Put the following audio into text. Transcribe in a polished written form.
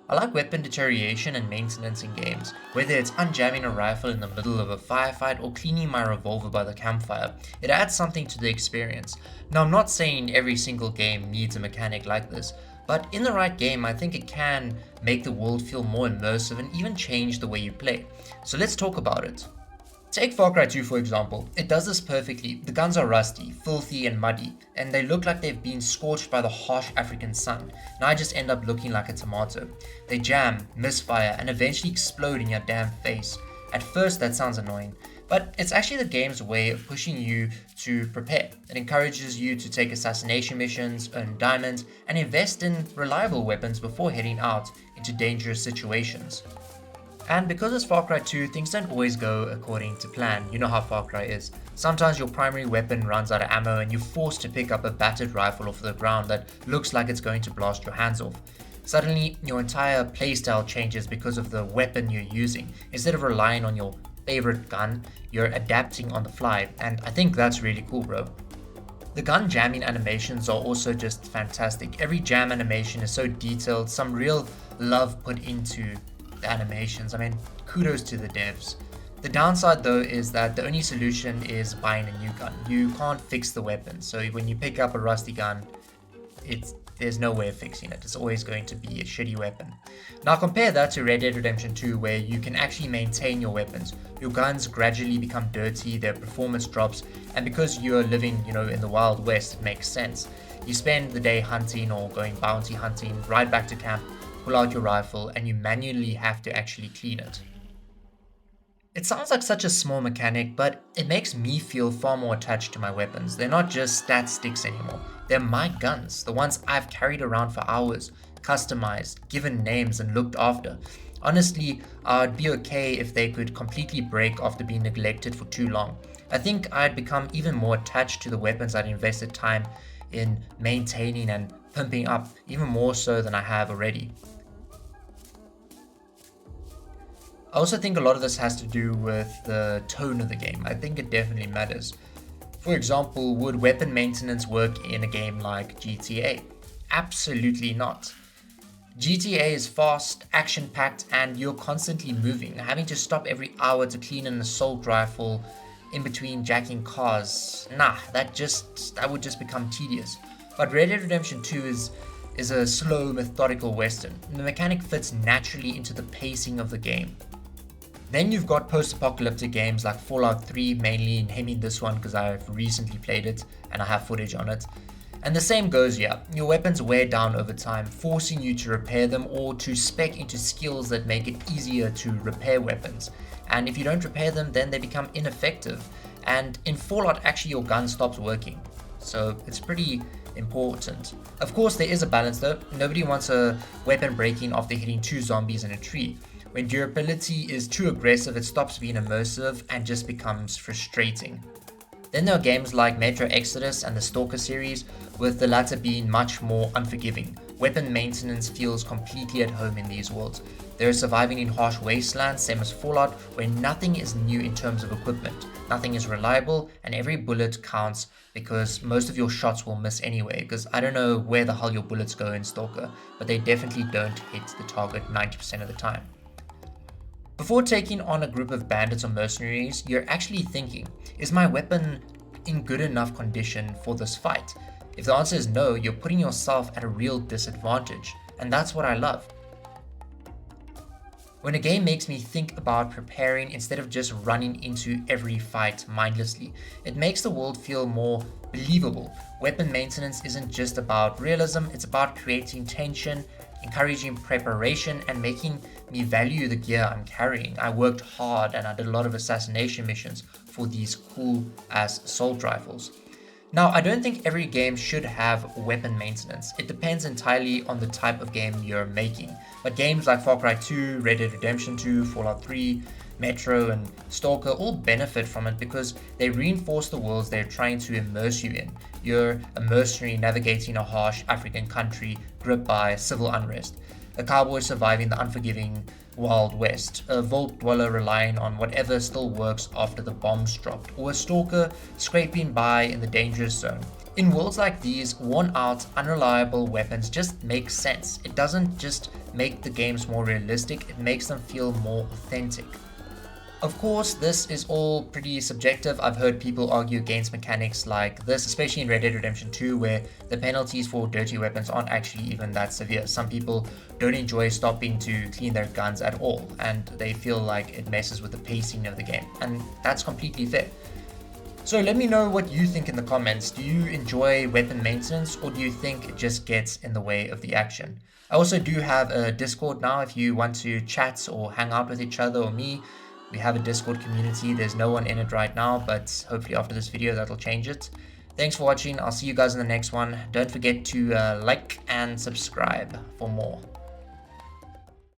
I like weapon deterioration and maintenance in games, whether it's unjamming a rifle in the middle of a firefight or cleaning my revolver by the campfire. It adds something to the experience. Now, I'm not saying every single game needs a mechanic like this, but in the right game, I think it can make the world feel more immersive and even change the way you play. So let's talk about it. Take Far Cry 2 for example. It does this perfectly. The guns are rusty, filthy and muddy, and they look like they've been scorched by the harsh African sun, and I just end up looking like a tomato. They jam, misfire, and eventually explode in your damn face. At first that sounds annoying, but it's actually the game's way of pushing you to prepare. It encourages you to take assassination missions, earn diamonds, and invest in reliable weapons before heading out into dangerous situations. And because it's Far Cry 2, things don't always go according to plan. You know how Far Cry is. Sometimes your primary weapon runs out of ammo and you're forced to pick up a battered rifle off the ground that looks like it's going to blast your hands off. Suddenly, your entire playstyle changes because of the weapon you're using. Instead of relying on your favorite gun, you're adapting on the fly, and I think that's really cool, bro. The gun jamming animations are also just fantastic. Every jam animation is so detailed, some real love put into the animations. I mean, kudos to the devs. The downside though is that the only solution is buying a new gun. You can't fix the weapon, so when you pick up a rusty gun, there's no way of fixing it. It's always going to be a shitty weapon. Now compare that to Red Dead Redemption 2, where you can actually maintain your weapons. Your guns gradually become dirty, their performance drops, and because you're living, in the Wild West, it makes sense. You spend the day hunting or going bounty hunting, ride back to camp, pull out your rifle, and you manually have to actually clean it. It sounds like such a small mechanic, but it makes me feel far more attached to my weapons. They're not just stat sticks anymore. They're my guns, the ones I've carried around for hours, customized, given names, and looked after. Honestly, I'd be okay if they could completely break after being neglected for too long. I think I'd become even more attached to the weapons I'd invested time in maintaining and pimping up, even more so than I have already. I also think a lot of this has to do with the tone of the game. I think it definitely matters. For example, would weapon maintenance work in a game like GTA? Absolutely not. GTA is fast, action-packed, and you're constantly moving, having to stop every hour to clean an assault rifle in between jacking cars. Nah, that would just become tedious. But Red Dead Redemption 2 is a slow, methodical western. The mechanic fits naturally into the pacing of the game. Then you've got post-apocalyptic games like Fallout 3, mainly naming this one because I've recently played it and I have footage on it. And the same goes here. Your weapons wear down over time, forcing you to repair them or to spec into skills that make it easier to repair weapons. And if you don't repair them, then they become ineffective. And in Fallout, actually your gun stops working. So it's pretty important. Of course, there is a balance though. Nobody wants a weapon breaking after hitting two zombies in a tree. When durability is too aggressive, it stops being immersive and just becomes frustrating. Then there are games like Metro Exodus and the Stalker series, with the latter being much more unforgiving. Weapon maintenance feels completely at home in these worlds. There is surviving in harsh wastelands, same as Fallout, where nothing is new in terms of equipment. Nothing is reliable, and every bullet counts because most of your shots will miss anyway, because I don't know where the hell your bullets go in Stalker, but they definitely don't hit the target 90% of the time. Before taking on a group of bandits or mercenaries, you're actually thinking, is my weapon in good enough condition for this fight? If the answer is no, you're putting yourself at a real disadvantage, and that's what I love. When a game makes me think about preparing instead of just running into every fight mindlessly, it makes the world feel more believable. Weapon maintenance isn't just about realism, it's about creating tension, encouraging preparation, and making me value the gear I'm carrying. I worked hard and I did a lot of assassination missions for these cool ass assault rifles. Now, I don't think every game should have weapon maintenance. It depends entirely on the type of game you're making. But games like Far Cry 2, Red Dead Redemption 2, Fallout 3, Metro, and Stalker all benefit from it because they reinforce the worlds they're trying to immerse you in. You're a mercenary navigating a harsh African country gripped by civil unrest. a cowboy surviving the unforgiving Wild West, a vault dweller relying on whatever still works after the bomb's dropped, or a stalker scraping by in the dangerous zone. In worlds like these, worn out, unreliable weapons just make sense. It doesn't just make the games more realistic, it makes them feel more authentic. Of course, this is all pretty subjective. I've heard people argue against mechanics like this, especially in Red Dead Redemption 2, where the penalties for dirty weapons aren't actually even that severe. Some people don't enjoy stopping to clean their guns at all, and they feel like it messes with the pacing of the game, and that's completely fair. So let me know what you think in the comments. Do you enjoy weapon maintenance, or do you think it just gets in the way of the action? I also do have a Discord now if you want to chat or hang out with each other or me. We have a Discord community. There's no one in it right now, but hopefully after this video that'll change it. Thanks for watching. I'll see you guys in the next one. Don't forget to like and subscribe for more.